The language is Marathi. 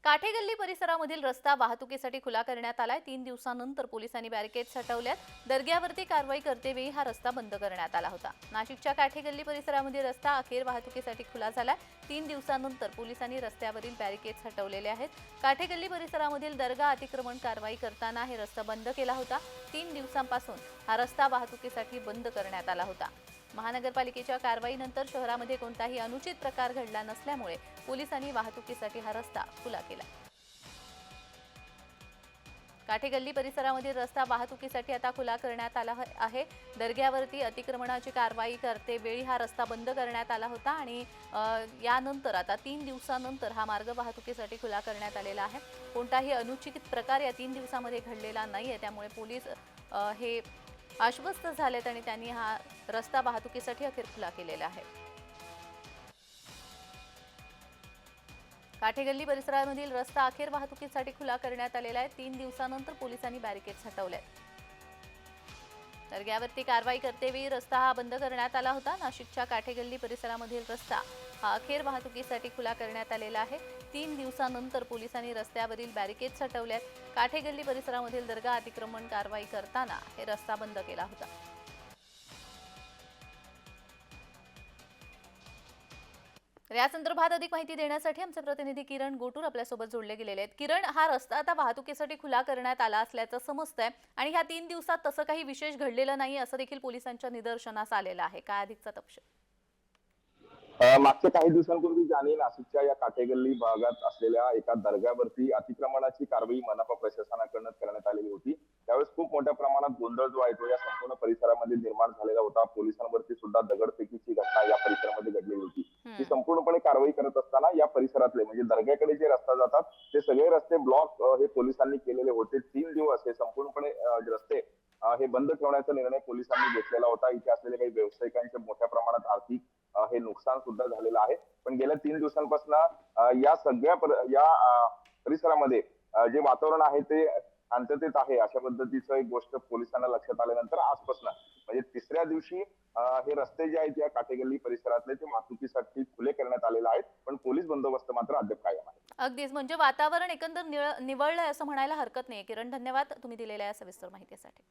काठेगल्ली परिसरामधील रस्ता वाहतुकीसाठी खुला करण्यात आलाय। 3 दिवसांनंतर पोलिसांनी बॅरिकेड्स हटवल्यात। दर्ग्यावरती कारवाई करतेवेळी हा रस्ता बंद करण्यात आला होता। नाशिकच्या काठेगल्ली परिसरामधील रस्ता अखेर वाहतुकीसाठी खुला झालाय। 3 दिवसांनंतर पोलिसांनी रस्त्यावरील बॅरिकेड्स हटवलेले आहेत। काठेगल्ली परिसरामधील दर्गा अतिक्रमण कारवाई करताना हे रस्ता बंद केला होता। 3 दिवसांपासून हा रस्ता वाहतुकीसाठी बंद करण्यात आला होता। महानगरपालिकेच्या कारवाईनंतर शहरामध्ये कोणताही अनुचित प्रकार घडला नसल्यामुळे पोलिसांनी वाहतुकीसाठी हा रस्ता खुला केला। काठेगल्ली परिसरामधील रस्ता वाहतुकीसाठी आता खुला करण्यात आला आहे। दर्ग्यावरती अतिक्रमणाची कारवाई करते वेळी हा रस्ता बंद करण्यात आला होता आणि यानंतर आता 3 दिवसांनंतर हा मार्ग वाहतुकीसाठी खुला करण्यात आलेला आहे। कोणताही अनुचित प्रकार या 3 दिवसांमध्ये घडलेला नाहीये, त्यामुळे पोलीस हे आश्वस्त झालेत आणि त्यांनी हा रस्ता वाहतुकीसाठी अखेर खुला केलेला आहे। काठेगल्ली परिसरामधील रस्ता अखेर वाहतुकीसाठी खुला करण्यात आलेला आहे। 3 दिवसांनंतर पोलिसांनी बॅरिकेड्स हटवलेत। दर्ग्यावरती कारवाई करतेवेळी रस्ता हा बंद करण्यात आला होता। नाशिकच्या काठेगल्ली परिसरामधील रस्ता हा अखेर वाहतुकीसाठी खुला करण्यात आलेला आहे। 3 दिवसांनंतर पोलिसांनी रस्त्यावरील बॅरिकेड्स हटवल्यात। काठेगल्ली परिसरामधील दर्गा अतिक्रमण कारवाई करताना हे रस्ता बंद केला होता। या संदर्भात अधिक माहिती देण्यासाठी आमचे प्रतिनिधी किरण गोटूर आपल्यासोबत जोडले गेलेले आहेत। किरण, हा रस्ता आता वाहतुकीसाठी खुला करण्यात आला असल्याचं समजतंय आणि ह्या 3 दिवसात तसं काही विशेष घडलेलं नाही असं देखील पोलिसांच्या निदर्शनास आलेलं आहे। काय अधिकचा तपशील? मागच्या काही दिवसांपूर्वी ज्यांनी नाशिकच्या या काठेगल्ली भागात असलेल्या एका दर्ग्यावरती अतिक्रमणाची कारवाई मनपा प्रशासनाकडून करण्यात आलेली होती। त्यावेळेस खूप मोठ्या प्रमाणात गोंधळ जो आहे तो या संपूर्ण परिसरामध्ये निर्माण झालेला होता। पोलिसांवरती सुद्धा दगडफेकीची घटना या परिसरामध्ये घडलेली होती। ही संपूर्णपणे कारवाई करत असताना या परिसरातले म्हणजे दर्ग्याकडे जे रस्ता जातात ते सगळे रस्ते ब्लॉक हे पोलिसांनी केलेले होते। 3 दिवस हे संपूर्णपणे रस्ते हे बंद ठेवण्याचा निर्णय पोलिसांनी घेतलेला होता। इथे असलेल्या काही व्यावसायिकांचे मोठ्या प्रमाणात आर्थिक हे नुकसान सुद्धा झालेलं आहे। पण गेल्या 3 दिवसांपासून या सगळ्या परिसरामध्ये जे वातावरण आहे ते शांततेत आहे अशा पद्धतीचं एक गोष्ट पोलिसांना लक्षात आल्यानंतर आजपासून म्हणजे 3ऱ्या दिवशी हे रस्ते जे आहेत या काठेगल्ली परिसरातले ते वाहतुकीसाठी खुले करण्यात आलेले आहेत। पण पोलीस बंदोबस्त मात्र अद्याप कायम आहे। अगदीच, म्हणजे वातावरण एकंदर निवळलंय असं म्हणायला हरकत नाही। किरण, धन्यवाद तुम्ही दिलेल्या या सविस्तर माहितीसाठी।